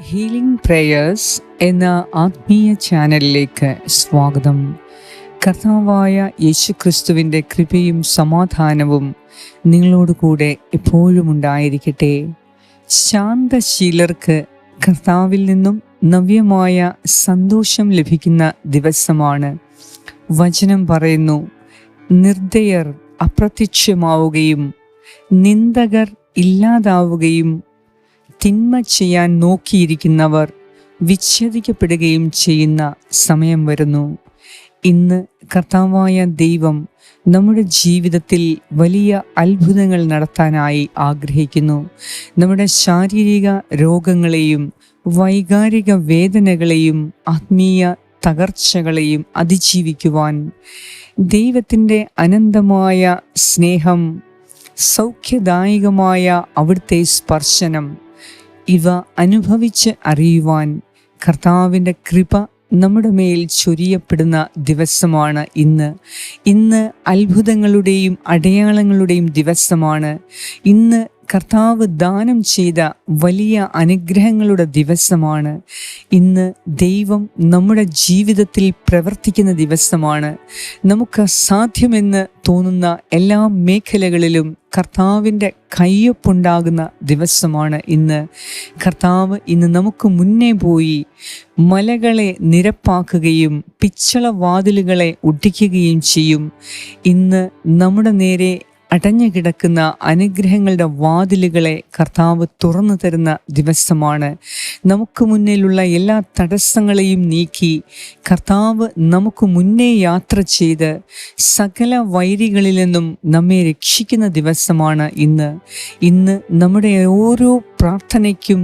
Healing prayers എന്ന ആത്മീയ ചാനലിലേക്ക് സ്വാഗതം. കർത്താവായ യേശുക്രിസ്തുവിൻ്റെ കൃപയും സമാധാനവും നിങ്ങളോട് കൂടെ എപ്പോഴും ഉണ്ടായിരിക്കട്ടെ. ശാന്തശീലർക്ക് കർത്താവിൽ നിന്നും നവ്യമായ സന്തോഷം ലഭിക്കുന്ന ദിവസമാണ്. വചനം പറയുന്നു, നിർദ്ദയർ അപ്രത്യക്ഷമാവുകയും നിന്ദകർ ഇല്ലാതാവുകയും തിന്മ ചെയ്യാൻ നോക്കിയിരിക്കുന്നവർ വിച്ഛേദിക്കപ്പെടുകയും ചെയ്യുന്ന സമയം വരുന്നു. ഇന്ന് കർത്താവായ ദൈവം നമ്മുടെ ജീവിതത്തിൽ വലിയ അത്ഭുതങ്ങൾ നടത്താനായി ആഗ്രഹിക്കുന്നു. നമ്മുടെ ശാരീരിക രോഗങ്ങളെയും വൈകാരിക വേദനകളെയും ആത്മീയ തകർച്ചകളെയും അതിജീവിക്കുവാൻ ദൈവത്തിൻ്റെ അനന്തമായ സ്നേഹം, സൗഖ്യദായകമായ അവിടുത്തെ സ്പർശനം ഇവ അനുഭവിച്ച് അറിയുവാൻ കർത്താവിൻ്റെ കൃപ നമ്മുടെ മേൽ ചൊരിയപ്പെടുന്ന ദിവസമാണ് ഇന്ന് അത്ഭുതങ്ങളുടെയും അടയാളങ്ങളുടെയും ദിവസമാണ്. ഇന്ന് കർത്താവ് ദാനം ചെയ്ത വലിയ അനുഗ്രഹങ്ങളുടെ ദിവസമാണ്. ഇന്ന് ദൈവം നമ്മുടെ ജീവിതത്തിൽ പ്രവർത്തിക്കുന്ന ദിവസമാണ്. നമുക്ക് സാധ്യമെന്ന് തോന്നുന്ന എല്ലാ മേഖലകളിലും കർത്താവിൻ്റെ കയ്യൊപ്പുണ്ടാകുന്ന ദിവസമാണ് ഇന്ന്. കർത്താവ് ഇന്ന് നമുക്ക് മുന്നേ പോയി മലകളെ നിരപ്പാക്കുകയും പിച്ചള വാതിലുകളെ ഒട്ടിക്കുകയും ചെയ്യും. ഇന്ന് നമ്മുടെ നേരെ അടഞ്ഞു കിടക്കുന്ന അനുഗ്രഹങ്ങളുടെ വാതിലുകളെ കർത്താവ് തുറന്നു തരുന്ന ദിവസമാണ്. നമുക്ക് മുന്നിലുള്ള എല്ലാ തടസ്സങ്ങളെയും നീക്കി കർത്താവ് നമുക്ക് മുന്നേ യാത്ര ചെയ്ത് സകല വൈരികളിൽ നിന്നും നമ്മെ രക്ഷിക്കുന്ന ദിവസമാണ് ഇന്ന് നമ്മുടെ ഓരോ പ്രാർത്ഥനയ്ക്കും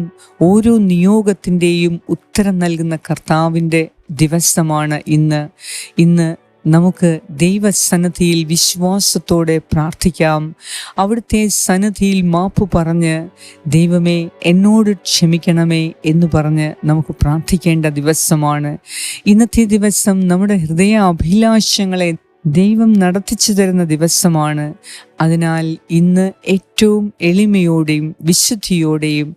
ഓരോ നിയോഗത്തിൻ്റെയും ഉത്തരം നൽകുന്ന കർത്താവിൻ്റെ ദിവസമാണ് ഇന്ന് നമുക്ക് ദൈവസന്നിധിയിൽ വിശ്വാസത്തോടെ പ്രാർത്ഥിക്കാം. അവിടുത്തെ സന്നിധിയിൽ മാപ്പ് പറഞ്ഞ് ദൈവമേ എന്നോട് ക്ഷമിക്കണമേ എന്ന് പറഞ്ഞ് നമുക്ക് പ്രാർത്ഥിക്കേണ്ട ദിവസമാണ്. ഇന്നത്തെ ദിവസം നമ്മുടെ ഹൃദയ അഭിലാഷങ്ങളെ ദൈവം നടത്തിച്ചു തരുന്ന ദിവസമാണ്. അതിനാൽ ഇന്ന് ഏറ്റവും എളിമയോടെയും വിശുദ്ധിയോടെയും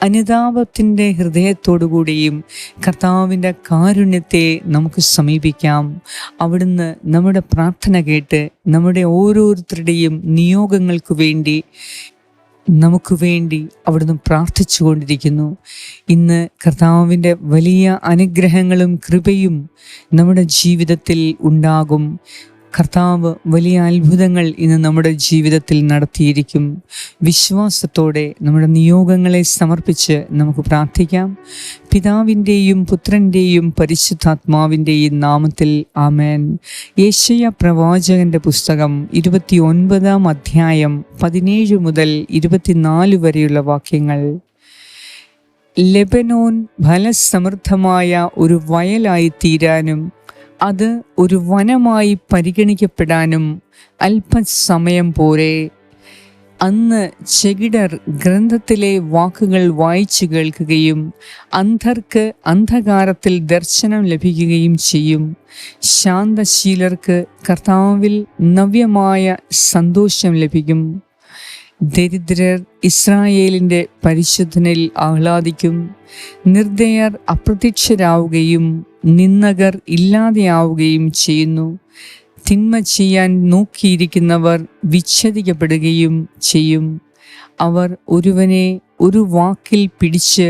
അനുതാപത്തിൻ്റെ ഹൃദയത്തോടുകൂടിയും കർത്താവിൻ്റെ കാരുണ്യത്തെ നമുക്ക് സമീപിക്കാം. അവിടുന്ന് നമ്മുടെ പ്രാർത്ഥന കേട്ട് നമ്മുടെ ഓരോരുത്തരുടെയും നിയോഗങ്ങൾക്ക് വേണ്ടി നമുക്ക് വേണ്ടി അവിടുന്ന് പ്രാർത്ഥിച്ചു കൊണ്ടിരിക്കുന്നു. ഇന്ന് കർത്താവിൻ്റെ വലിയ അനുഗ്രഹങ്ങളും കൃപയും നമ്മുടെ ജീവിതത്തിൽ ഉണ്ടാകും. കർത്താവ് വലിയ അത്ഭുതങ്ങൾ ഇന്ന് നമ്മുടെ ജീവിതത്തിൽ നടത്തിയിരിക്കും. വിശ്വാസത്തോടെ നമ്മുടെ നിയോഗങ്ങളെ സമർപ്പിച്ച് നമുക്ക് പ്രാർത്ഥിക്കാം. പിതാവിൻ്റെയും പുത്രൻ്റെയും പരിശുദ്ധാത്മാവിൻ്റെയും നാമത്തിൽ ആമേൻ. യെശയ്യാ പ്രവാചകന്റെ പുസ്തകം 29 അധ്യായം 17 മുതൽ 24 വരെയുള്ള വാക്യങ്ങൾ. ലെബനോൻ ഫലസമൃദ്ധമായ ഒരു വയലായി തീരാനും അത് ഒരു വനമായി പരിഗണിക്കപ്പെടാനും അല്പസമയം പോരെ. അന്ന് ചെകിടർ ഗ്രന്ഥത്തിലെ വാക്കുകൾ വായിച്ചു കേൾക്കുകയും അന്ധർക്ക് അന്ധകാരത്തിൽ ദർശനം ലഭിക്കുകയും ചെയ്യും. ശാന്തശീലർക്ക് കർത്താവിൽ നവ്യമായ സന്തോഷം ലഭിക്കും. ദരിദ്രർ ഇസ്രായേലിൻ്റെ പരിശുദ്ധനിൽ ആഹ്ലാദിക്കും. നിർദ്ദയർ അപ്രത്യക്ഷരാവുകയും നിന്ദകർ ഇല്ലാതെയാവുകയും ചെയ്യുന്നു. തിന്മ ചെയ്യാൻ നോക്കിയിരിക്കുന്നവർ വിച്ഛേദിക്കപ്പെടുകയും ചെയ്യും. അവർ ഒരുവനെ ഒരു വാക്കിൽ പിടിച്ച്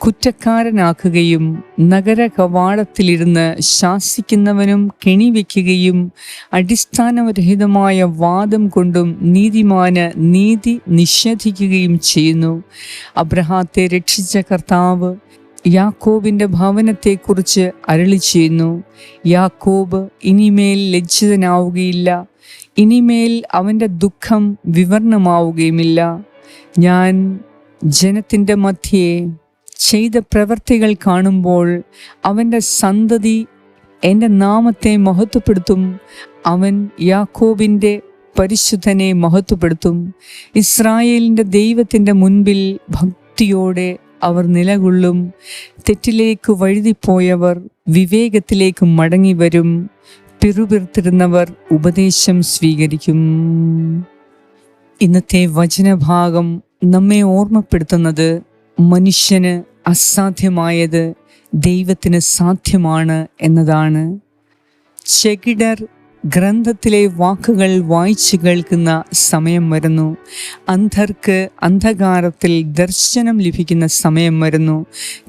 കുറ്റക്കാരനാക്കുകയും നഗര കവാടത്തിലിരുന്ന് ശാസിക്കുന്നവനും കെണിവെക്കുകയും അടിസ്ഥാനരഹിതമായ വാദം കൊണ്ടും നീതിമാന് നീതി നിഷേധിക്കുകയും ചെയ്യുന്നു. അബ്രഹാത്തെ രക്ഷിച്ച കർത്താവ് യാക്കോബിൻ്റെ ഭവനത്തെക്കുറിച്ച് അരുളി ചെയ്യുന്നു. യാക്കോബ് ഇനിമേൽ ലജ്ജിതനാവുകയില്ല, ഇനിമേൽ അവൻ്റെ ദുഃഖം വിവരണമാവുകയുമില്ല. ഞാൻ ജനത്തിൻ്റെ മധ്യേ ചെയ്ത പ്രവൃത്തികൾ കാണുമ്പോൾ അവൻ്റെ സന്തതി എൻ്റെ നാമത്തെ മഹത്വപ്പെടുത്തും. അവൻ യാക്കോബിൻ്റെ പരിശുദ്ധനെ മഹത്വപ്പെടുത്തും. ഇസ്രായേലിൻ്റെ ദൈവത്തിൻ്റെ മുൻപിൽ ഭക്തിയോടെ അവർ നിലകൊള്ളും. തെറ്റിലേക്ക് വഴുതിപ്പോയവർ വിവേകത്തിലേക്ക് മടങ്ങി വരും. പിറുപിറുത്തിരുന്നവർ ഉപദേശം സ്വീകരിക്കും. ഇന്നത്തെ വചനഭാഗം നമ്മെ ഓർമ്മപ്പെടുത്തുന്നത് മനുഷ്യന് അസാധ്യമായത് ദൈവത്തിന് സാധ്യമാണ് എന്നതാണ്. ചെകിടർ ഗ്രന്ഥത്തിലെ വാക്കുകൾ വായിച്ചു കേൾക്കുന്ന സമയം വരുന്നു. അന്ധർക്ക് അന്ധകാരത്തിൽ ദർശനം ലഭിക്കുന്ന സമയം വരുന്നു.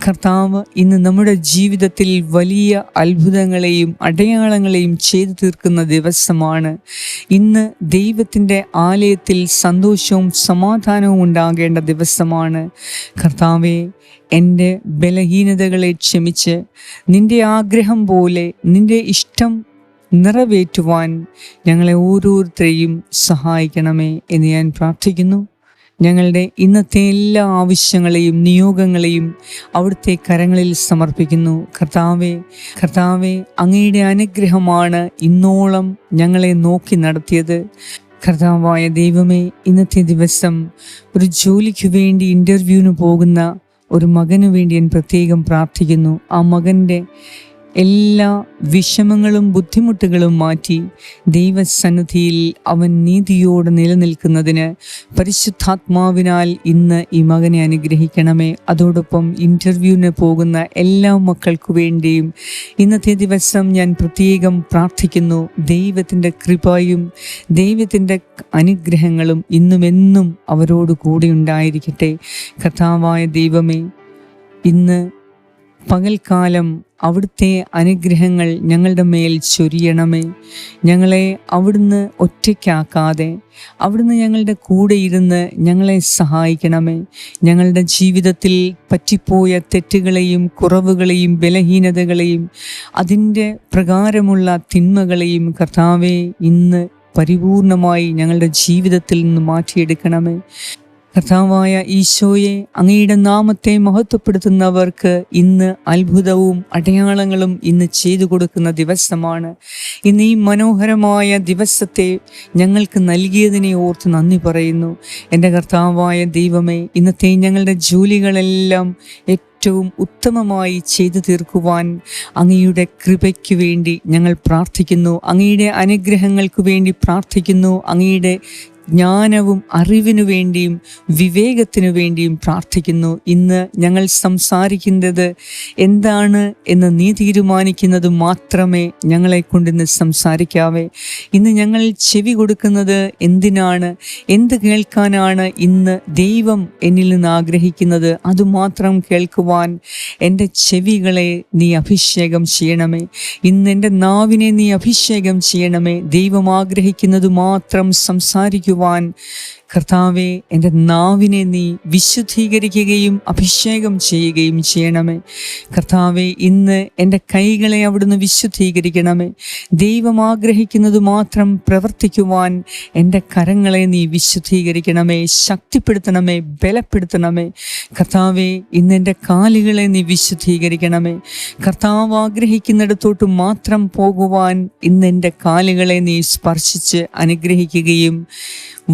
കർത്താവ് ഇന്ന് നമ്മുടെ ജീവിതത്തിൽ വലിയ അത്ഭുതങ്ങളെയും അടയാളങ്ങളെയും ചെയ്തു തീർക്കുന്ന ദിവസമാണ്. ഇന്ന് ദൈവത്തിൻ്റെ ആലയത്തിൽ സന്തോഷവും സമാധാനവും ഉണ്ടാകേണ്ട ദിവസമാണ്. കർത്താവേ, എൻ്റെ ബലഹീനതകളെ ക്ഷമിച്ച് നിൻ്റെ ആഗ്രഹം പോലെ നിൻ്റെ ഇഷ്ടം നിറവേറ്റുവാൻ ഞങ്ങളെ ഓരോരുത്തരെയും സഹായിക്കണമേ എന്ന് ഞാൻ പ്രാർത്ഥിക്കുന്നു. ഞങ്ങളുടെ ഇന്നത്തെ എല്ലാ ആവശ്യങ്ങളെയും നിയോഗങ്ങളെയും അവിടുത്തെ കരങ്ങളിൽ സമർപ്പിക്കുന്നു. കർത്താവേ, അങ്ങയുടെ അനുഗ്രഹമാണ് ഇന്നോളം ഞങ്ങളെ നോക്കി നടത്തിയത്. കർത്താവായ ദൈവമേ, ഇന്നത്തെ ദിവസം ഒരു ജോലിക്ക് വേണ്ടി ഇൻ്റർവ്യൂവിന് പോകുന്ന ഒരു മകനു വേണ്ടി ഞാൻ പ്രത്യേകം പ്രാർത്ഥിക്കുന്നു. ആ മകൻ്റെ എല്ലാ വിഷമങ്ങളും ബുദ്ധിമുട്ടുകളും മാറ്റി ദൈവസന്നിധിയിൽ അവൻ നീതിയോടെ നിലനിൽക്കുന്നതിന് പരിശുദ്ധാത്മാവിനാൽ ഇന്ന് ഈ മകനെ അനുഗ്രഹിക്കണമേ. അതോടൊപ്പം ഇൻ്റർവ്യൂവിന് പോകുന്ന എല്ലാ മക്കൾക്കു വേണ്ടിയും ഇന്നത്തെ ദിവസം ഞാൻ പ്രത്യേകം പ്രാർത്ഥിക്കുന്നു. ദൈവത്തിൻ്റെ കൃപയും ദൈവത്തിൻ്റെ അനുഗ്രഹങ്ങളും ഇന്നുമെന്നും അവരോട് കൂടെ ഉണ്ടായിരിക്കട്ടെ. കർത്താവായ ദൈവമേ, ഇന്ന് പകൽക്കാലം അവിടുത്തെ അനുഗ്രഹങ്ങൾ ഞങ്ങളുടെ മേൽ ചൊരിയണമേ. ഞങ്ങളെ അവിടുന്ന് ഒറ്റയ്ക്കാക്കാതെ അവിടുന്ന് ഞങ്ങളുടെ കൂടെ ഇരുന്ന് ഞങ്ങളെ സഹായിക്കണമേ. ഞങ്ങളുടെ ജീവിതത്തിൽ പറ്റിപ്പോയ തെറ്റുകളെയും കുറവുകളെയും ബലഹീനതകളെയും അതിൻ്റെ പ്രകാരമുള്ള തിന്മകളെയും കർത്താവേ, ഇന്ന് പരിപൂർണമായി ഞങ്ങളുടെ ജീവിതത്തിൽ നിന്ന് മാറ്റിയെടുക്കണമേ. കർത്താവായ ഈശോയെ, അങ്ങയുടെ നാമത്തെ മഹത്വപ്പെടുത്തുന്നവർക്ക് ഇന്ന് അത്ഭുതവും അടയാളങ്ങളും ഇന്ന് ചെയ്തു കൊടുക്കുന്ന ദിവസമാണ്. ഇന്ന് ഈ മനോഹരമായ ദിവസത്തെ ഞങ്ങൾക്ക് നൽകിയതിനെ ഓർത്ത് നന്ദി പറയുന്നു. എൻ്റെ കർത്താവായ ദൈവമേ, ഇന്നത്തെ ഞങ്ങളുടെ ജോലികളെല്ലാം ഏറ്റവും ഉത്തമമായി ചെയ്തു തീർക്കുവാൻ അങ്ങയുടെ കൃപയ്ക്ക് വേണ്ടി ഞങ്ങൾ പ്രാർത്ഥിക്കുന്നു. അങ്ങയുടെ അനുഗ്രഹങ്ങൾക്ക് വേണ്ടി പ്രാർത്ഥിക്കുന്നു. അങ്ങയുടെ ജ്ഞാനവും അറിവിനു വേണ്ടിയും വിവേകത്തിനു വേണ്ടിയും പ്രാർത്ഥിക്കുന്നു. ഇന്ന് ഞങ്ങൾ സംസാരിക്കുന്നത് എന്താണ് എന്ന് നീ തീരുമാനിക്കുന്നത് മാത്രമേ ഞങ്ങളെ കൊണ്ടിന്ന് സംസാരിക്കാവേ. ഇന്ന് ഞങ്ങൾ ചെവി കൊടുക്കുന്നത് എന്തിനാണ്, എന്ത് കേൾക്കാനാണ് ഇന്ന് ദൈവം എന്നിൽ നിന്ന് ആഗ്രഹിക്കുന്നത്, അതുമാത്രം കേൾക്കുവാൻ എൻ്റെ ചെവികളെ നീ അഭിഷേകം ചെയ്യണമേ. ഇന്ന് എൻ്റെ നാവിനെ നീ അഭിഷേകം ചെയ്യണമേ. ദൈവം ആഗ്രഹിക്കുന്നത് മാത്രം സംസാരിക്കുവാൻ കർത്താവെ, എൻ്റെ നാവിനെ നീ വിശുദ്ധീകരിക്കുകയും അഭിഷേകം ചെയ്യുകയും ചെയ്യണമേ. കർത്താവെ, ഇന്ന് എൻ്റെ കൈകളെ അവിടുന്ന് വിശുദ്ധീകരിക്കണമേ. ദൈവം ആഗ്രഹിക്കുന്നത് മാത്രം പ്രവർത്തിക്കുവാൻ എൻ്റെ കരങ്ങളെ നീ വിശുദ്ധീകരിക്കണമേ, ശക്തിപ്പെടുത്തണമേ, ബലപ്പെടുത്തണമേ. കർത്താവെ, ഇന്ന് എൻ്റെ കാലുകളെ നീ വിശുദ്ധീകരിക്കണമേ. കർത്താവ് ആഗ്രഹിക്കുന്നിടത്തോട്ട് മാത്രം പോകുവാൻ ഇന്ന് എൻ്റെ കാലുകളെ നീ സ്പർശിച്ച് അനുഗ്രഹിക്കുകയും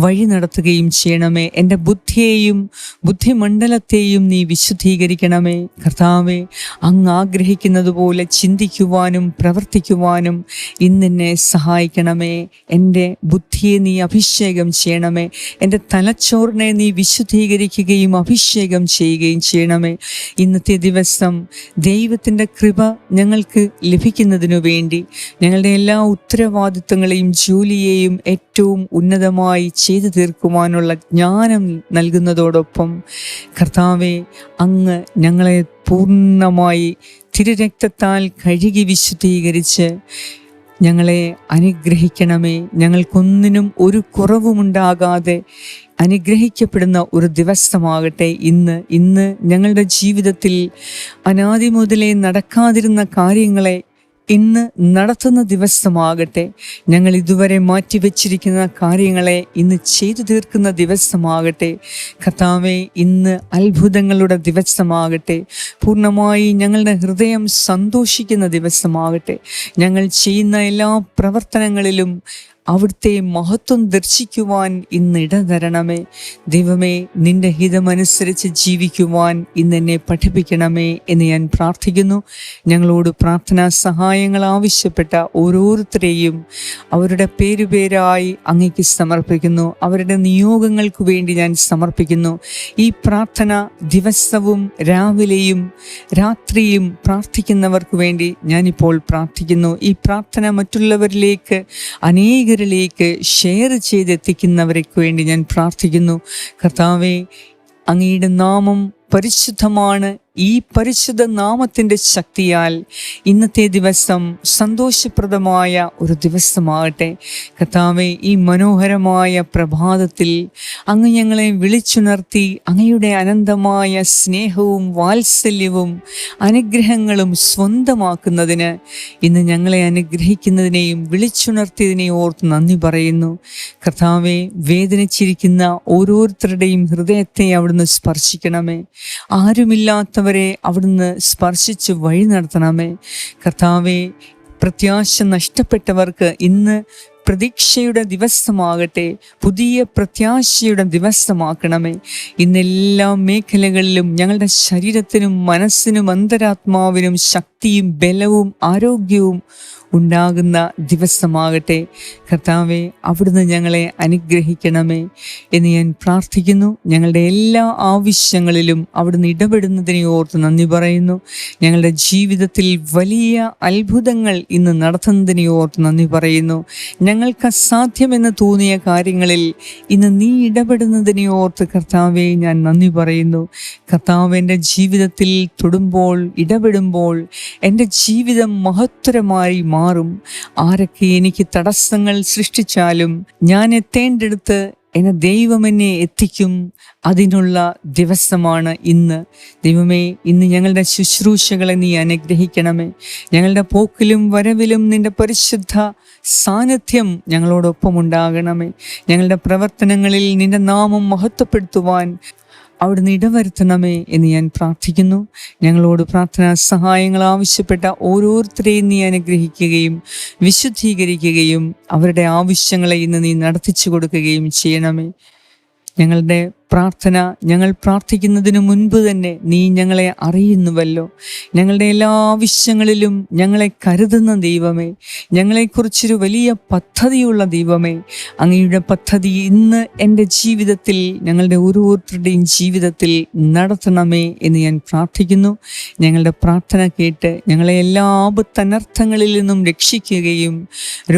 വഴി നടത്തുകയും ചെയ്യണമേ. എൻ്റെ ബുദ്ധിയെയും ബുദ്ധിമണ്ഡലത്തെയും നീ വിശുദ്ധീകരിക്കണമേ. കർത്താവെ, അങ്ങ് ആഗ്രഹിക്കുന്നത് പോലെ ചിന്തിക്കുവാനും പ്രവർത്തിക്കുവാനും ഇന്നെന്നെ സഹായിക്കണമേ. എൻ്റെ ബുദ്ധിയെ നീ അഭിഷേകം ചെയ്യണമേ. എൻ്റെ തലച്ചോറിനെ നീ വിശുദ്ധീകരിക്കുകയും അഭിഷേകം ചെയ്യുകയും ചെയ്യണമേ. ഇന്നത്തെ ദിവസം ദൈവത്തിൻ്റെ കൃപ ഞങ്ങൾക്ക് ലഭിക്കുന്നതിനു വേണ്ടി ഞങ്ങളുടെ എല്ലാ ഉത്തരവാദിത്തങ്ങളെയും ജോലിയെയും ഏറ്റവും ഉന്നതമായി ചെയ്തു തീർക്കുവാനുള്ള ജ്ഞാനം നൽകുന്നതോടൊപ്പം കർത്താവെ, അങ്ങ് ഞങ്ങളെ പൂർണ്ണമായി തിരുരക്തത്താൽ കഴുകി വിശുദ്ധീകരിച്ച് ഞങ്ങളെ അനുഗ്രഹിക്കണമേ. ഞങ്ങൾക്കൊന്നിനും ഒരു കുറവുമുണ്ടാകാതെ അനുഗ്രഹിക്കപ്പെടുന്ന ഒരു ദിവസമാകട്ടെ ഇന്ന് ഞങ്ങളുടെ ജീവിതത്തിൽ അനാദി മുതലേ നടക്കാതിരുന്ന കാര്യങ്ങളെ ഇന്ന് നടത്തുന്ന ദിവസമാകട്ടെ. ഞങ്ങൾ ഇതുവരെ മാറ്റിവെച്ചിരിക്കുന്ന കാര്യങ്ങളെ ഇന്ന് ചെയ്തു തീർക്കുന്ന ദിവസമാകട്ടെ. കർത്താവേ, ഇന്ന് അത്ഭുതങ്ങളുടെ ദിവസമാകട്ടെ. പൂർണ്ണമായി ഞങ്ങളുടെ ഹൃദയം സന്തോഷിക്കുന്ന ദിവസമാകട്ടെ. ഞങ്ങൾ ചെയ്യുന്ന എല്ലാ പ്രവർത്തനങ്ങളിലും അവിടുത്തെ മഹത്വം ദർശിക്കുവാൻ ഇന്ന് ഇടതരണമേ. ദൈവമേ, നിന്റെ ഹിതമനുസരിച്ച് ജീവിക്കുവാൻ ഇന്ന് എന്നെ പഠിപ്പിക്കണമേ എന്ന് ഞാൻ പ്രാർത്ഥിക്കുന്നു. ഞങ്ങളോട് പ്രാർത്ഥനാ സഹായങ്ങൾ ആവശ്യപ്പെട്ട ഓരോരുത്തരെയും അവരുടെ പേരുപേരായി അങ്ങേക്ക് സമർപ്പിക്കുന്നു. അവരുടെ നിയോഗങ്ങൾക്ക് വേണ്ടി ഞാൻ സമർപ്പിക്കുന്നു. ഈ പ്രാർത്ഥന ദിവസവും രാവിലെയും രാത്രിയും പ്രാർത്ഥിക്കുന്നവർക്ക് വേണ്ടി ഞാനിപ്പോൾ പ്രാർത്ഥിക്കുന്നു. ഈ പ്രാർത്ഥന മറ്റുള്ളവരിലേക്ക്, അനേകരിലേക്ക് ഷെയർ ചെയ്തെത്തിക്കുന്നവർക്ക് വേണ്ടി ഞാൻ പ്രാർത്ഥിക്കുന്നു. കർത്താവേ, അങ്ങയുടെ നാമം പരിശുദ്ധമാണ്. ഈ പരിശുദ്ധ നാമത്തിൻ്റെ ശക്തിയാൽ ഇന്നത്തെ ദിവസം സന്തോഷപ്രദമായ ഒരു ദിവസമാകട്ടെ. കർത്താവേ, ഈ മനോഹരമായ പ്രഭാതത്തിൽ അങ്ങ് ഞങ്ങളെ വിളിച്ചുണർത്തി അങ്ങയുടെ അനന്തമായ സ്നേഹവും വാത്സല്യവും അനുഗ്രഹങ്ങളും സ്വന്തമാക്കുന്നതിന്, ഇന്ന് ഞങ്ങളെ അനുഗ്രഹിക്കുന്നതിനെയും വിളിച്ചുണർത്തിയതിനെയും ഓർത്ത് നന്ദി പറയുന്നു. കർത്താവേ, വേദനിച്ചിരിക്കുന്ന ഓരോരുത്തരുടെയും ഹൃദയത്തെ അവിടുന്ന് സ്പർശിക്കണമേ. ആരുമില്ലാത്തവരെ അവിടുന്ന് സ്പർശിച്ച് വഴി നടത്തണമേ. കർത്താവേ, പ്രത്യാശ നഷ്ടപ്പെട്ടവർക്ക് ഇന്ന് പ്രതീക്ഷയുടെ ദിവസമാകട്ടെ, പുതിയ പ്രത്യാശയുടെ ദിവസമാക്കണമേ. ഇന്നെല്ലാ മേഖലകളിലും ഞങ്ങളുടെ ശരീരത്തിനും മനസ്സിനും അന്തരാത്മാവിനും ശക്തിയും ബലവും ആരോഗ്യവും ഉണ്ടാകുന്ന ദിവസമാകട്ടെ. കർത്താവെ, അവിടുന്ന് ഞങ്ങളെ അനുഗ്രഹിക്കണമേ എന്ന് ഞാൻ പ്രാർത്ഥിക്കുന്നു. ഞങ്ങളുടെ എല്ലാ ആവശ്യങ്ങളിലും അവിടുന്ന് ഇടപെടുന്നതിനെ ഓർത്ത് നന്ദി പറയുന്നു. ഞങ്ങളുടെ ജീവിതത്തിൽ വലിയ അത്ഭുതങ്ങൾ ഇന്ന് നടത്തുന്നതിനെ ഓർത്ത് നന്ദി പറയുന്നു. ഞങ്ങൾക്ക് അസാധ്യമെന്ന് തോന്നിയ കാര്യങ്ങളിൽ ഇന്ന് നീ ഇടപെടുന്നതിനെ ഓർത്ത് കർത്താവെ ഞാൻ നന്ദി പറയുന്നു. കർത്താവ് എൻ്റെ ജീവിതത്തിൽ തൊടുമ്പോൾ, ഇടപെടുമ്പോൾ എൻ്റെ ജീവിതം മഹത്തരമായി മാറും. ആരൊക്കെ എനിക്ക് തടസ്സങ്ങൾ സൃഷ്ടിച്ചാലും ഞാൻ എത്തേണ്ടടുത്ത് എന്നെ ദൈവം എന്നെ എത്തിക്കും. അതിനുള്ള ദിവസമാണ് ഇന്ന്. ദൈവമേ, ഇന്ന് ഞങ്ങളുടെ ശുശ്രൂഷകളെ നീ അനുഗ്രഹിക്കണമേ. ഞങ്ങളുടെ പോക്കിലും വരവിലും നിന്റെ പരിശുദ്ധ സാന്നിധ്യം ഞങ്ങളോടൊപ്പം ഉണ്ടാകണമേ. ഞങ്ങളുടെ പ്രവർത്തനങ്ങളിൽ നിന്റെ നാമം മഹത്വപ്പെടുത്തുവാൻ അവിടുന്ന് ഇടവരുത്തണമേ എന്ന് ഞാൻ പ്രാർത്ഥിക്കുന്നു. ഞങ്ങളോട് പ്രാർത്ഥനാ സഹായങ്ങൾ ആവശ്യപ്പെട്ട ഓരോരുത്തരെയും നീ അനുഗ്രഹിക്കുകയും വിശുദ്ധീകരിക്കുകയും അവരുടെ ആവശ്യങ്ങളെ ഇന്ന് നീ നടത്തിച്ചു കൊടുക്കുകയും ചെയ്യണമേ. ഞങ്ങളുടെ പ്രാർത്ഥന ഞങ്ങൾ പ്രാർത്ഥിക്കുന്നതിന് മുൻപ് തന്നെ നീ ഞങ്ങളെ അറിയുന്നുവല്ലോ. ഞങ്ങളുടെ എല്ലാ ആവശ്യങ്ങളിലും ഞങ്ങളെ കരുതുന്ന ദൈവമേ, ഞങ്ങളെക്കുറിച്ചൊരു വലിയ പദ്ധതിയുള്ള ദൈവമേ, അങ്ങയുടെ പദ്ധതി ഇന്ന് എൻ്റെ ജീവിതത്തിൽ, ഞങ്ങളുടെ ഓരോരുത്തരുടെയും ജീവിതത്തിൽ നടത്തണമേ എന്ന് ഞാൻ പ്രാർത്ഥിക്കുന്നു. ഞങ്ങളുടെ പ്രാർത്ഥന കേട്ട് ഞങ്ങളെ എല്ലാ ആപത്തനർത്ഥങ്ങളിൽ നിന്നും രക്ഷിക്കുകയും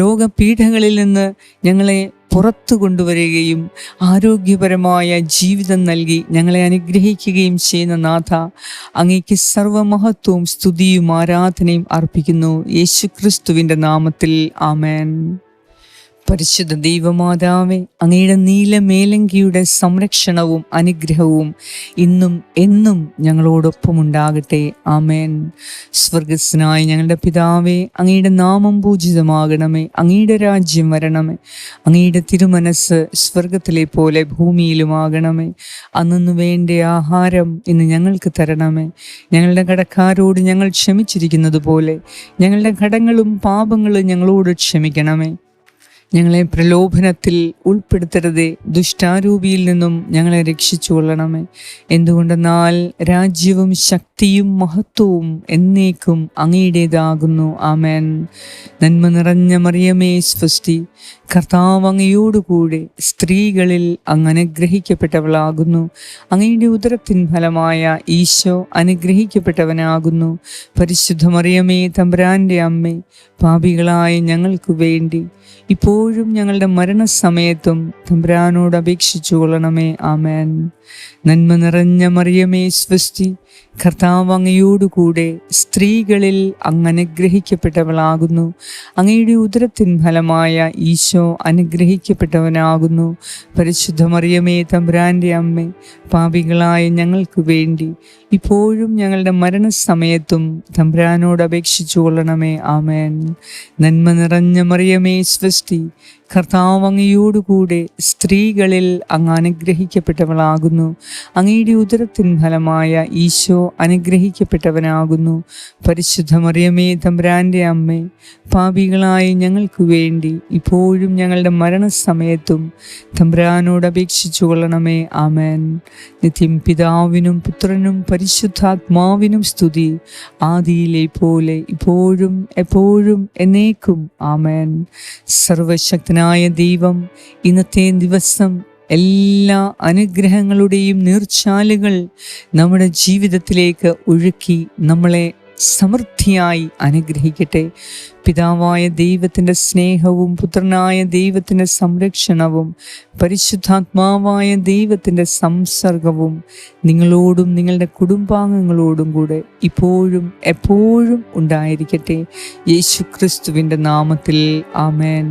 രോഗപീഠകളിൽ നിന്ന് ഞങ്ങളെ പുറത്തു കൊണ്ടുവരികയും ആരോഗ്യപരമായ ജീവിതം നൽകി ഞങ്ങളെ അനുഗ്രഹിക്കുകയും ചെയ്യുന്ന നാഥ, അങ്ങേക്ക് സർവമഹത്വവും സ്തുതിയും ആരാധനയും അർപ്പിക്കുന്നു യേശുക്രിസ്തുവിൻ്റെ നാമത്തിൽ. ആമേൻ. പരിശുദ്ധ ദൈവമാതാവേ, അങ്ങയുടെ നീലമേലങ്കിയുടെ സംരക്ഷണവും അനുഗ്രഹവും ഇന്നും എന്നും ഞങ്ങളോടൊപ്പം ഉണ്ടാകട്ടെ. ആമേൻ. സ്വർഗസ്നായ ഞങ്ങളുടെ പിതാവേ, അങ്ങയുടെ നാമം പൂജിതമാകണമേ. അങ്ങയുടെ രാജ്യം വരണമേ. അങ്ങയുടെ തിരുമനസ് സ്വർഗത്തിലെ പോലെ ഭൂമിയിലുമാകണമേ. അന്നു വേണ്ട ആഹാരം ഇന്ന് ഞങ്ങൾക്ക് തരണമേ. ഞങ്ങളുടെ കടക്കാരോട് ഞങ്ങൾ ക്ഷമിച്ചിരിക്കുന്നത് പോലെ ഞങ്ങളുടെ കടങ്ങളും പാപങ്ങളും ഞങ്ങളോട് ക്ഷമിക്കണമേ. ഞങ്ങളെ പ്രലോഭനത്തിൽ ഉൾപ്പെടുത്തരുതേ, ദുഷ്ടാരൂപിയിൽ നിന്നും ഞങ്ങളെ രക്ഷിച്ചു കൊള്ളണമേ. എന്തുകൊണ്ടെന്നാൽ രാജ്യവും ശക്തിയും മഹത്വവും എന്നേക്കും അങ്ങയുടേതാകുന്നു. ആമേൻ. നന്മ നിറഞ്ഞ മറിയമേ സ്വസ്തി, കർത്താവ് അങ്ങയോടുകൂടെ സ്ത്രീകളിൽ അങ്ങ് അനുഗ്രഹിക്കപ്പെട്ടവളാകുന്നു. അങ്ങയുടെ ഉദരത്തിൻ ഫലമായ ഈശോ അനുഗ്രഹിക്കപ്പെട്ടവനാകുന്നു. പരിശുദ്ധ മറിയമേ, തമ്പുരാൻ്റെ അമ്മേ, പാപികളായ ഞങ്ങൾക്ക് വേണ്ടി ഇപ്പോഴും ഞങ്ങളുടെ മരണസമയത്തും തമ്പുരാനോട് അപേക്ഷിച്ചു കൊള്ളണമേ. ആമേൻ. നന്മ നിറഞ്ഞ മറിയമേ സ്വസ്തി, കർത്താവ് അങ്ങയോടുകൂടെ സ്ത്രീകളിൽ അങ്ങ് അനുഗ്രഹിക്കപ്പെട്ടവളാകുന്നു. അങ്ങയുടെ ഉദരത്തിൻ ഫലമായ ഈശോ അനുഗ്രഹിക്കപ്പെട്ടവനാകുന്നു. പരിശുദ്ധ മറിയമേ, തമ്പുരാൻ്റെ അമ്മേ, പാപികളായ ഞങ്ങൾക്ക് വേണ്ടി ഇപ്പോഴും ഞങ്ങളുടെ മരണസമയത്തും തമ്പുരാനോട് അപേക്ഷിച്ചു കൊള്ളണമേ. ആമേൻ. നന്മ നിറഞ്ഞ മറിയമേ സ്വസ്തി, കർത്താവ് അങ്ങയോടുകൂടെ സ്ത്രീകളിൽ അങ്ങ് അനുഗ്രഹിക്കപ്പെട്ടവളാകുന്നു. അങ്ങയുടെ ഉദരത്തിൻ ഫലമായ ഈശോ അനുഗ്രഹിക്കപ്പെട്ടവനാകുന്നു. പരിശുദ്ധ മറിയമേ, തമ്പുരാൻ്റെ അമ്മേ, പാപികളായ ഞങ്ങൾക്ക് വേണ്ടി ഇപ്പോഴും ഞങ്ങളുടെ മരണസമയത്തും തമ്പുരാനോട് അപേക്ഷിച്ചു കൊള്ളണമേ. ആമേൻ. നിത്യം പിതാവിനും പുത്രനും പരിശുദ്ധാത്മാവിനും സ്തുതി, ആദിയിലെ പോലെ ഇപ്പോഴും എപ്പോഴും എന്നേക്കും. ആമേൻ. സർവശക്തനായ ദൈവം ഇന്നത്തെ ദിവസം എല്ലാ അനുഗ്രഹങ്ങളുടെയും നീർച്ചാലുകൾ നമ്മുടെ ജീവിതത്തിലേക്ക് ഒഴുക്കി നമ്മളെ സമൃദ്ധിയായി അനുഗ്രഹിക്കട്ടെ. പിതാവായ ദൈവത്തിൻ്റെ സ്നേഹവും പുത്രനായ ദൈവത്തിൻ്റെ സംരക്ഷണവും പരിശുദ്ധാത്മാവായ ദൈവത്തിൻ്റെ സംസർഗവും നിങ്ങളോടും നിങ്ങളുടെ കുടുംബാംഗങ്ങളോടും കൂടെ ഇപ്പോഴും എപ്പോഴും ഉണ്ടായിരിക്കട്ടെ. യേശുക്രിസ്തുവിൻ്റെ നാമത്തിൽ. ആമേൻ.